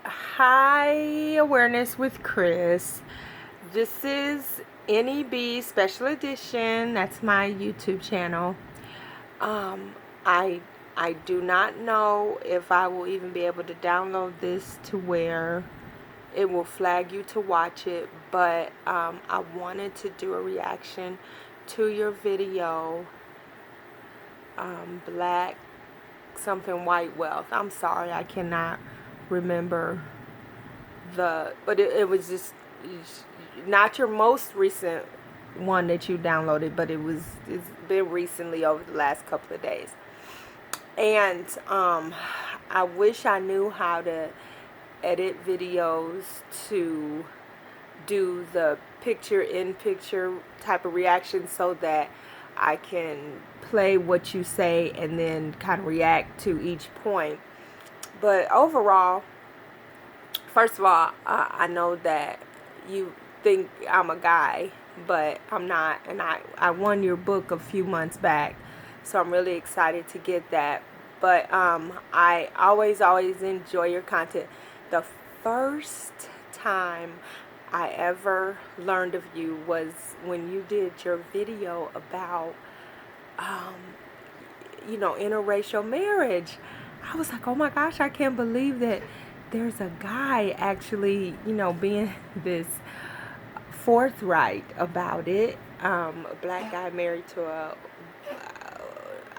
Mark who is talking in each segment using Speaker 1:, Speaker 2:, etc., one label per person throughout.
Speaker 1: Hi, Awareness with Chris. This is NEB Special Edition. That's my YouTube channel. Um, I I do not know if I will even be able to download this to where it will flag you to watch it, but I wanted to do a reaction to your video, Black something White Wealth. I'm sorry, I cannot remember but it was just not your most recent one that you downloaded, but it's been recently over the last couple of days. And I wish I knew how to edit videos to do the picture in picture type of reaction so that I can play what you say and then kind of react to each point. But overall, first of all, I know that you think I'm a guy, but I'm not. And I won your book a few months back, so I'm really excited to get that. But I always enjoy your content. The first time I ever learned of you was when you did your video about, interracial marriage. I was like, oh my gosh, I can't believe that there's a guy actually, being this forthright about it. A black guy married to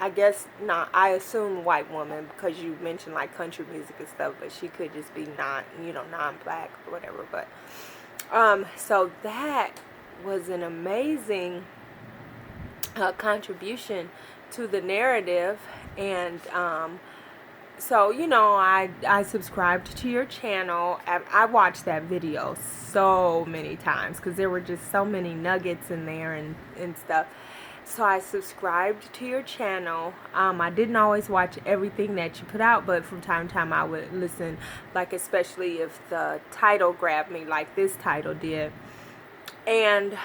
Speaker 1: I guess not, I assume white woman because you mentioned like country music and stuff, but she could just be non-black or whatever. But, so that was an amazing contribution to the narrative. And so I subscribed to your channel. I watched that video so many times because there were just so many nuggets in there and stuff. So I subscribed to your channel. I didn't always watch everything that you put out, but from time to time I would listen, like especially if the title grabbed me like this title did. And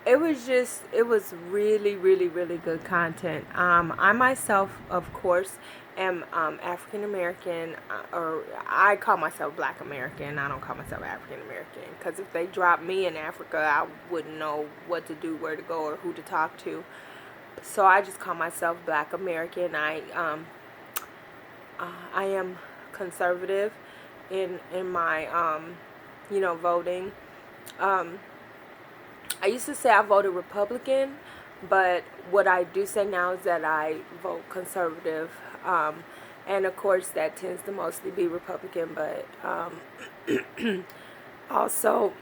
Speaker 1: it was really good content. I myself, of course, am African American, or I call myself Black American. I don't call myself African American because if they dropped me in Africa, I wouldn't know what to do, where to go, or who to talk to. So I just call myself Black American. I am conservative in my voting. I used to say I voted Republican, but what I do say now is that I vote conservative. And of course that tends to mostly be Republican, but also,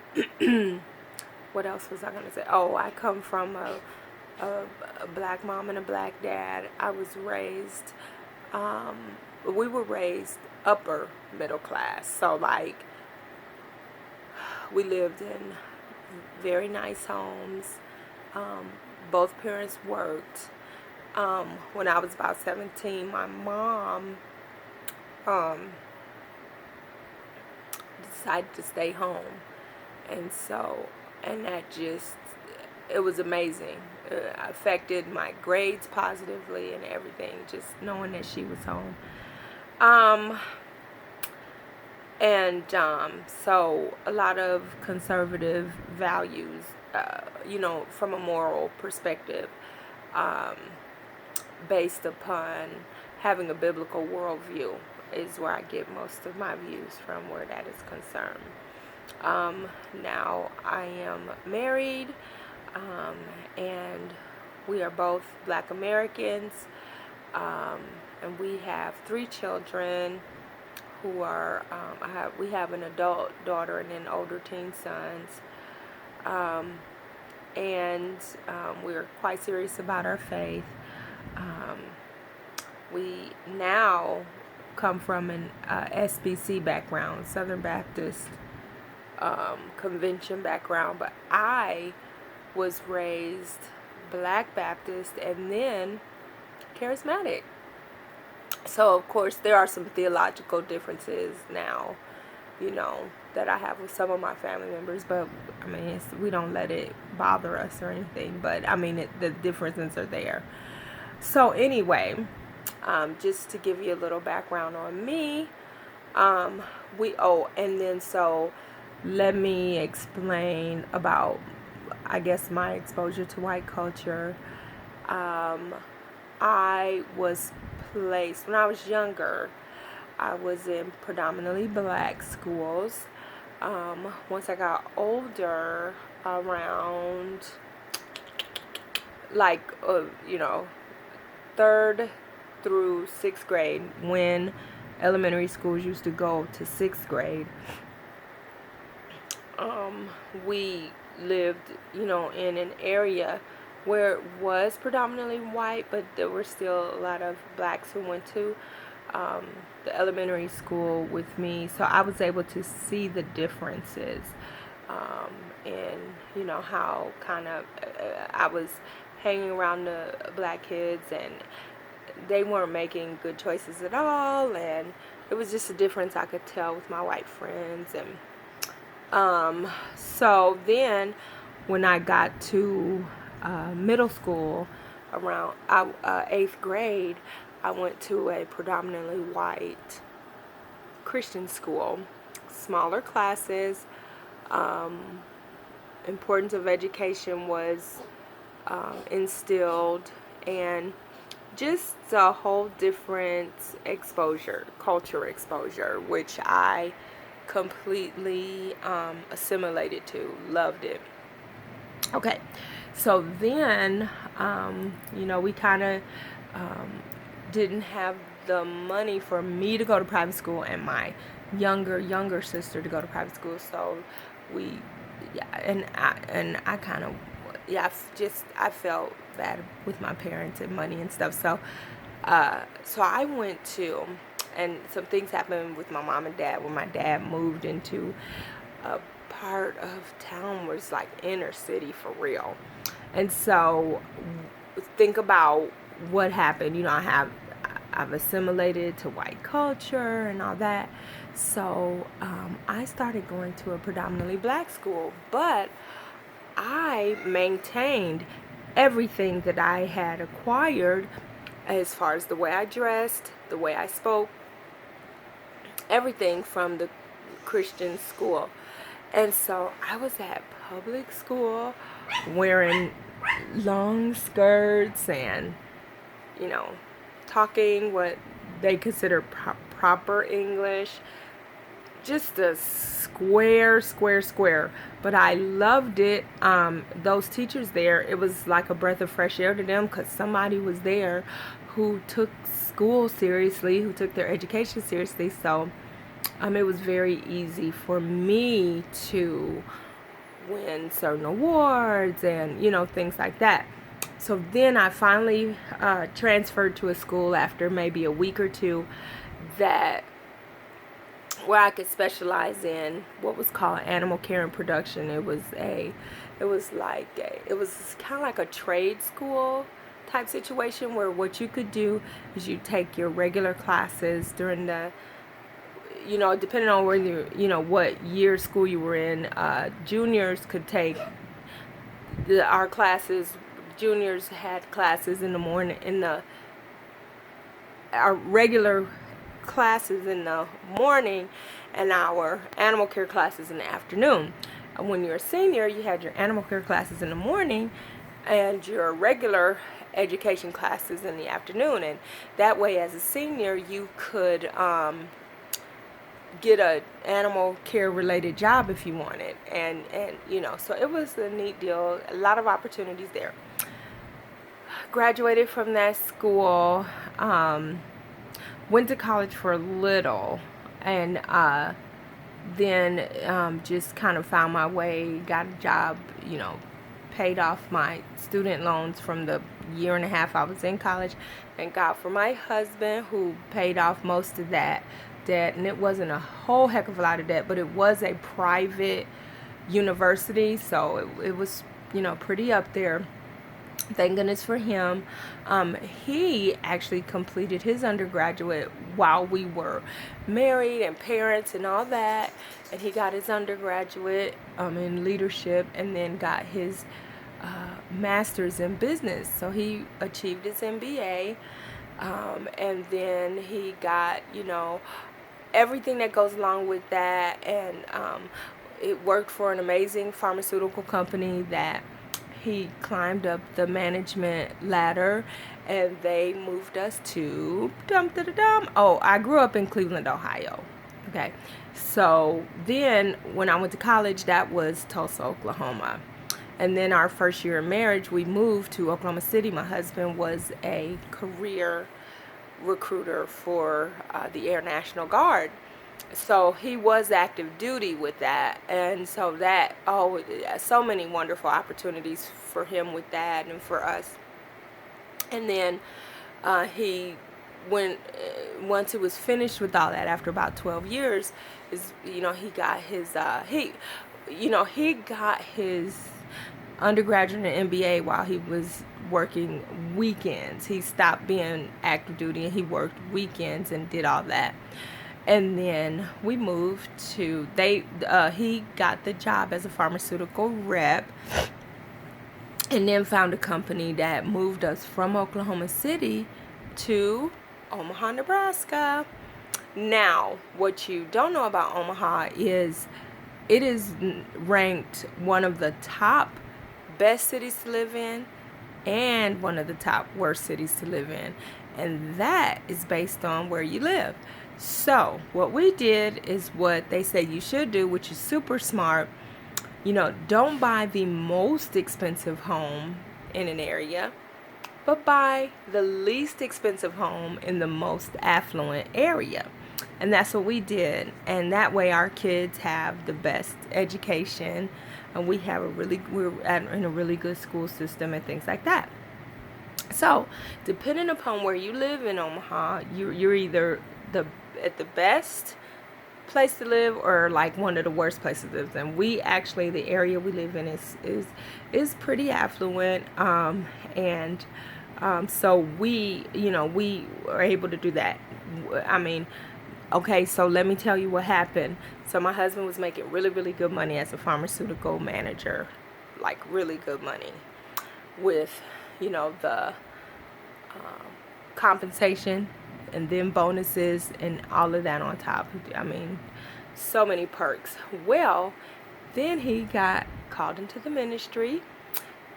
Speaker 1: what else was I going to say? Oh, I come from a black mom and a black dad. I was raised, we were raised upper middle class. So like, we lived in very nice homes. Both parents worked. When I was about 17, my mom decided to stay home. And that just, it was amazing. It affected my grades positively and everything, just knowing that she was home. So a lot of conservative values, from a moral perspective, based upon having a biblical worldview is where I get most of my views from, where that is concerned. Now I am married, and we are both Black Americans, and we have 3 children who are, we have an adult daughter and then older teen sons. We're quite serious about our faith. We now come from an SBC background, Southern Baptist Convention background, but I was raised Black Baptist and then Charismatic. So of course there are some theological differences now, that I have with some of my family members, but I mean, we don't let it bother us or anything, but I mean, the differences are there. So anyway, just to give you a little background on me, Um, and then so let me explain about, I guess, my exposure to white culture. Um, I was placed, when I was younger, I was in predominantly black schools. Once I got older, around like, third through sixth grade, when elementary schools used to go to sixth grade, we lived, in an area where it was predominantly white, but there were still a lot of blacks who went to um, the elementary school with me. So I was able to see the differences, and, how kind of I was hanging around the black kids, and they weren't making good choices at all, and it was just a difference I could tell with my white friends. And so then when I got to middle school, around eighth grade, I went to a predominantly white Christian school, smaller classes. Importance of education was instilled, and just a whole different culture exposure, which I completely assimilated to, loved it. Okay, so then, we kind of didn't have the money for me to go to private school and my younger sister to go to private school. So we, yeah, and I kind of, yeah, I felt bad with my parents and money and stuff. So, so I went to, and some things happened with my mom and dad when my dad moved into a part of town where it's like inner city for real. And so think about what happened. I've assimilated to white culture and all that. So I started going to a predominantly black school, but I maintained everything that I had acquired as far as the way I dressed, the way I spoke, everything from the Christian school. And so I was at public school wearing long skirts and, talking what they consider proper English. Just a square. But I loved it. Those teachers there, it was like a breath of fresh air to them, because somebody was there who took school seriously, who took their education seriously. So it was very easy for me to win certain awards and, things like that. So then I finally transferred to a school after maybe a week or two, where I could specialize in what was called animal care and production. It was kind of like a trade school type situation, where what you could do is you take your regular classes during the, depending on where what year school you were in. Juniors could take our classes. Juniors had classes in the morning, our regular classes in the morning, and our animal care classes in the afternoon. And when you're a senior, you had your animal care classes in the morning and your regular education classes in the afternoon. And that way, as a senior, you could get a animal care related job if you wanted, and so it was a neat deal, a lot of opportunities there. Graduated from that school, went to college for a little, and then just kind of found my way, got a job, paid off my student loans from the year and a half I was in college. Thank God for my husband, who paid off most of that debt. And it wasn't a whole heck of a lot of debt, but it was a private university, so it was, pretty up there. Thank goodness for him. He actually completed his undergraduate while we were married and parents and all that. And he got his undergraduate in leadership, and then got his master's in business. So he achieved his MBA. And then he got, everything that goes along with that. And it worked for an amazing pharmaceutical company that he climbed up the management ladder, and they moved us to I grew up in Cleveland, Ohio. Okay, so then when I went to college, that was Tulsa, Oklahoma. And then our first year of marriage, we moved to Oklahoma City. My husband was a career recruiter for the Air National Guard. So he was active duty with that. And so that, so many wonderful opportunities for him with that and for us. And then he when once it was finished with all that, after about 12 years, he got his undergraduate and MBA while he was working weekends. He stopped being active duty and he worked weekends and did all that. And then we moved to he got the job as a pharmaceutical rep, and then found a company that moved us from Oklahoma City to Omaha, Nebraska. Now, what you don't know about Omaha is it is ranked one of the top best cities to live in and one of the top worst cities to live in. And that is based on where you live. So what we did is what they say you should do, which is super smart. Don't buy the most expensive home in an area, but buy the least expensive home in the most affluent area. And that's what we did. And that way our kids have the best education, and we're in a really good school system and things like that. So depending upon where you live in Omaha, you're either at the best place to live or like one of the worst places to live. And we actually, the area we live in is pretty affluent, so we are able to do that. Okay, so let me tell you what happened. So my husband was making really, really good money as a pharmaceutical manager, like really good money, with the compensation and then bonuses and all of that on top. So many perks. Well, then he got called into the ministry,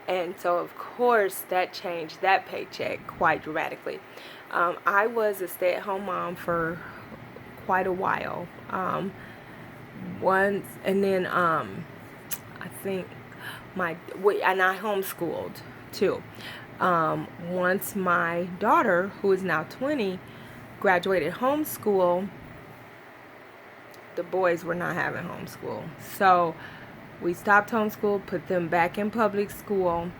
Speaker 1: and so of course that changed that paycheck quite dramatically. I was a stay-at-home mom for quite a while. Once, and then I think and I homeschooled too. Once my daughter, who is now 20, graduated homeschool, the boys were not having homeschool. So we stopped homeschool, put them back in public school,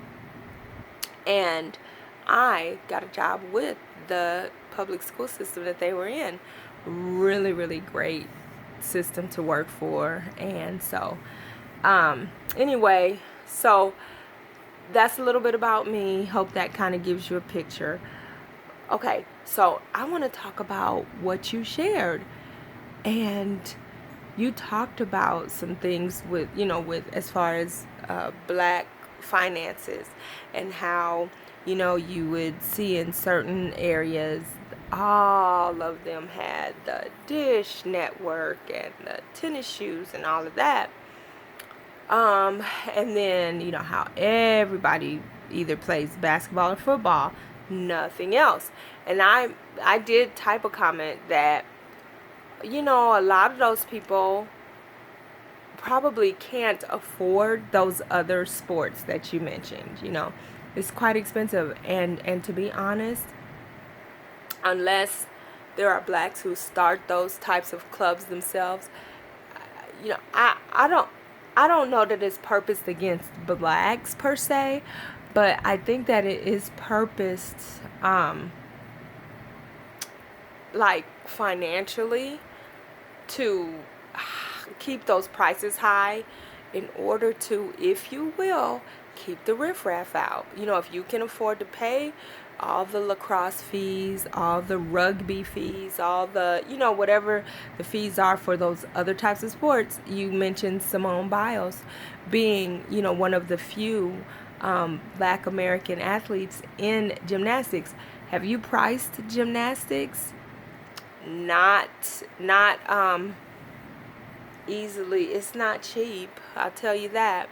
Speaker 1: and I got a job with the public school system that they were in. Really, really great system to work for. And so anyway, so that's a little bit about me. Hope that kind of gives you a picture. Okay, so I want to talk about what you shared. And you talked about some things with as far as black finances, and how you would see in certain areas all of them had the Dish Network and the tennis shoes and all of that. And then how everybody either plays basketball or football, nothing else. And I did type a comment that a lot of those people probably can't afford those other sports that you mentioned. It's quite expensive, and to be honest, unless there are blacks who start those types of clubs themselves, I don't know that it's purposed against blacks per se, but I think that it is purposed like financially to keep those prices high in order to, if you will, keep the riffraff out. If you can afford to pay all the lacrosse fees, all the rugby fees, all the, whatever the fees are for those other types of sports. You mentioned Simone Biles being, one of the few black American athletes in gymnastics. Have you priced gymnastics? not easily. It's not cheap, I'll tell you that.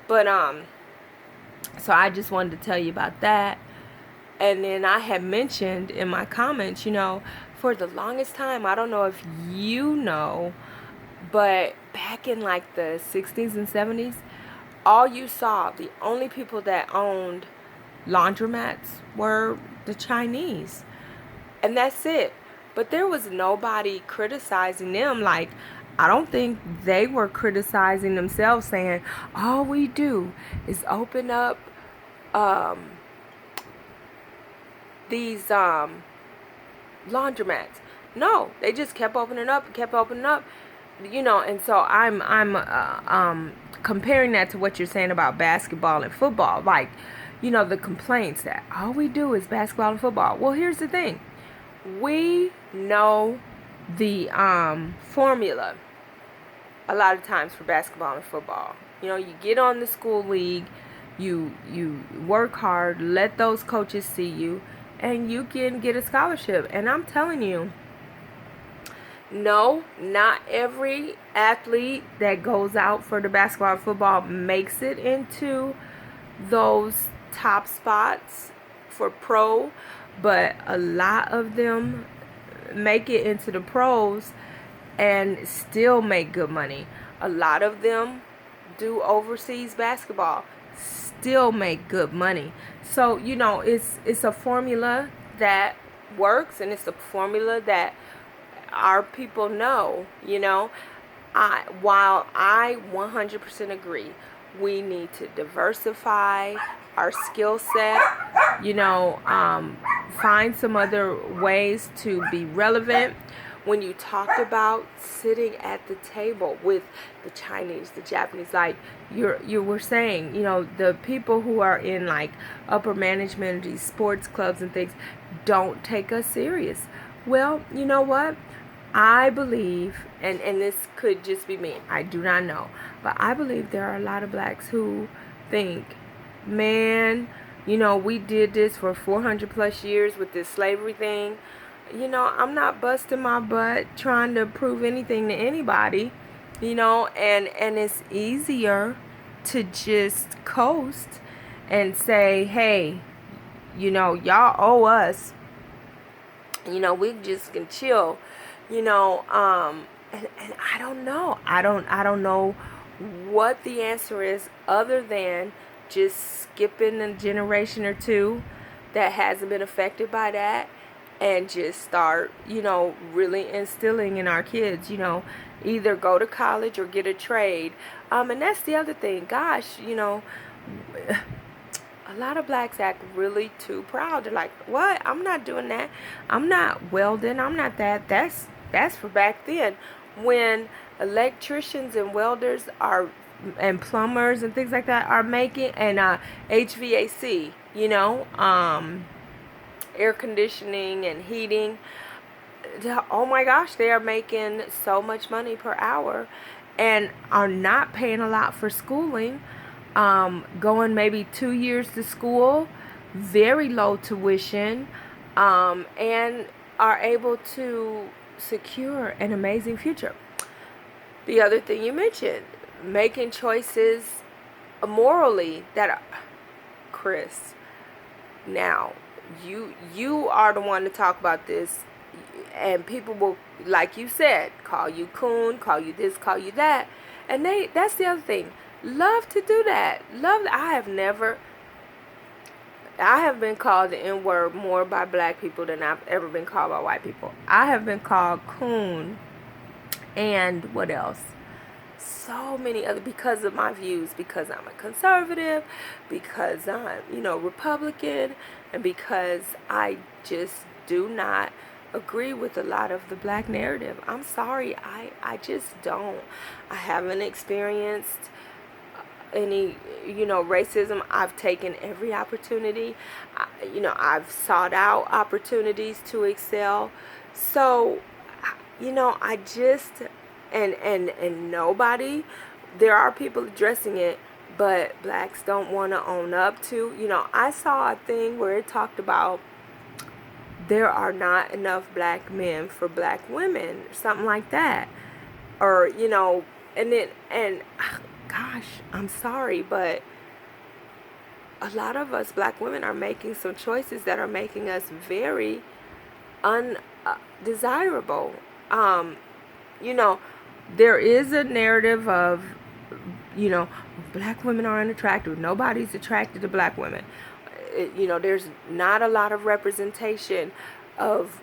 Speaker 1: But so I just wanted to tell you about that. And then I had mentioned in my comments, for the longest time, I don't know if you know, but back in like the 60s and 70s, all you saw, the only people that owned laundromats were the Chinese. And that's it. But there was nobody criticizing them. Like, I don't think they were criticizing themselves, saying, all we do is open up these laundromats. No, they just kept opening up and kept opening up, and so I'm comparing that to what you're saying about basketball and football. Like, the complaints that all we do is basketball and football. Well, here's the thing. We know the formula a lot of times for basketball and football. You get on the school league, you work hard, let those coaches see you, and you can get a scholarship. And I'm telling you, no, not every athlete that goes out for the basketball and football makes it into those top spots for pro, but a lot of them make it into the pros and still make good money. A lot of them do overseas basketball, still make good money. So, it's a formula that works, and it's a formula that our people know. While I 100% agree, we need to diversify our skill set, find some other ways to be relevant. When you talked about sitting at the table with the Chinese, the Japanese, like you were saying, the people who are in like upper management, these sports clubs and things, don't take us serious. Well, you know what? I believe, and this could just be me, I do not know, but I believe there are a lot of blacks who think, man, we did this for 400 plus years with this slavery thing. I'm not busting my butt trying to prove anything to anybody, and it's easier to just coast and say, hey, y'all owe us, we just can chill, and I don't know. I don't know what the answer is, other than just skipping a generation or two that hasn't been affected by that, and just start, really instilling in our kids, either go to college or get a trade. And that's the other thing. Gosh, a lot of blacks act really too proud. They're like, what? I'm not doing that. I'm not welding. I'm not that. That's for back then, when electricians and welders and plumbers and things like that are making, and HVAC, air conditioning and heating. Oh my gosh, they are making so much money per hour and are not paying a lot for schooling. Going maybe 2 years to school, very low tuition, and are able to secure an amazing future. The other thing you mentioned, making choices morally that are, Chris, now you are the one to talk about this, and people will, like you said, call you coon, call you this, call you that, and that's the other thing, love to do that. I have been called the N-word more by black people than I've ever been called by white people. I have been called coon, and what else? So many other, because of my views, because I'm a conservative, because I'm, Republican, and because I just do not agree with a lot of the black narrative. I'm sorry, I just don't. I haven't experienced any, racism. I've taken every opportunity. I've sought out opportunities to excel. So, I just, and nobody, there are people addressing it, but blacks don't want to own up to. I saw a thing where it talked about there are not enough black men for black women, something like that. Or, you know, and gosh, I'm sorry, but a lot of us black women are making some choices that are making us very undesirable. You know, there is a narrative of, you know, black women are unattractive. Nobody's attracted to black women. You know, there's not a lot of representation of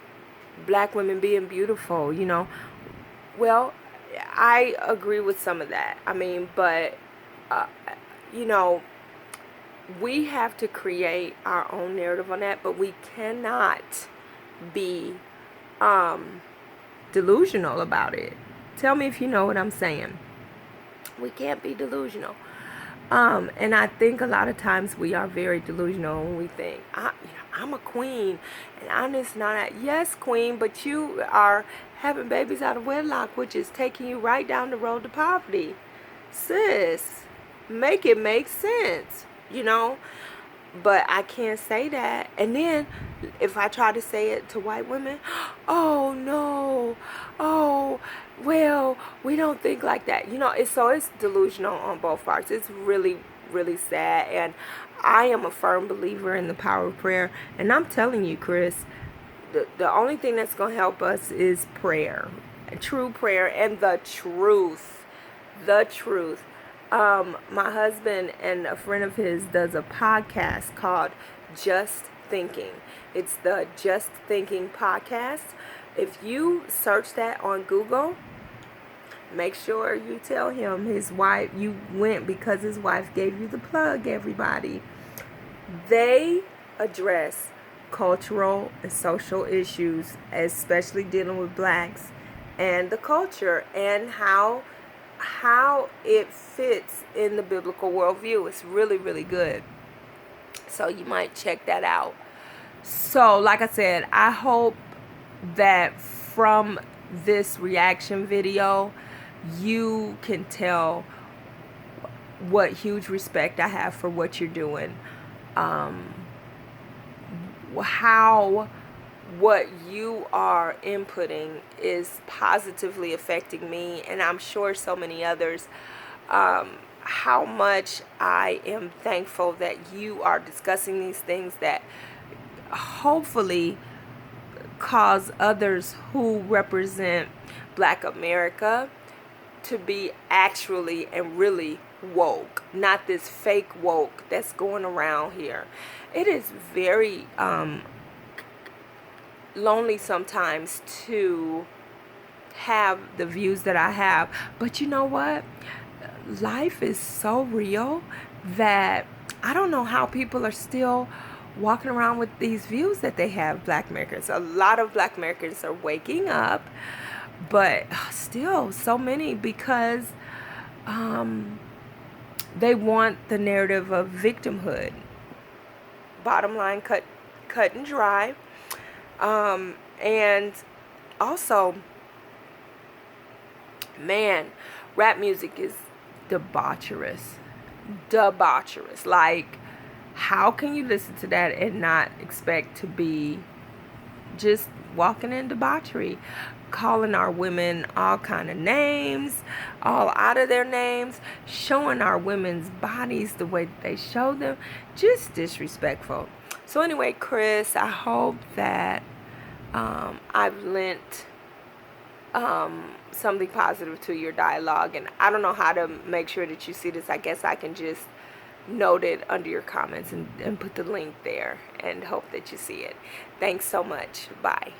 Speaker 1: black women being beautiful, you know. Well, I agree with some of that. I mean, but, you know, we have to create our own narrative on that, but we cannot be delusional about it. Tell me if you know what I'm saying. We can't be delusional. And I think a lot of times we are very delusional when we think, I'm a queen, and I'm just not. Yes, queen, but you are having babies out of wedlock, which is taking you right down the road to poverty. Sis, make it make sense, you know? But I can't say that. And then if I try to say it to white women, oh no, oh well, we don't think like that. You know, it's delusional on both parts. It's really, really sad. And I am a firm believer in the power of prayer. And I'm telling you, Chris, the only thing that's going to help us is prayer. True prayer and the truth. The truth. My husband and a friend of his does a podcast called Just Thinking. It's the Just Thinking podcast. If you search that on Google, make sure you tell him his wife, you went because his wife gave you the plug, everybody. They address cultural and social issues, especially dealing with blacks and the culture and how it fits in the biblical worldview. It's really, really good. So you might check that out. So, like I said, I hope that from this reaction video, you can tell what huge respect I have for what you're doing. How what you are inputting is positively affecting me, and I'm sure so many others. How much I am thankful that you are discussing these things that hopefully cause others who represent Black America to be actually and really woke, not this fake woke that's going around here. It is very lonely sometimes to have the views that I have, but you know what? Life is so real that I don't know how people are still walking around with these views that they have. Black Americans, a lot of Black Americans are waking up, but still so many, because they want the narrative of victimhood. Bottom line, cut and dry. And also, man, rap music is debaucherous. Like, how can you listen to that and not expect to be just walking in debauchery, calling our women all kind of names, all out of their names, showing our women's bodies the way that they show them, just disrespectful. So anyway, Chris, I hope that I've lent something positive to your dialogue, and I don't know how to make sure that you see this. I guess I can just note it under your comments and put the link there and hope that you see it. Thanks so much. Bye.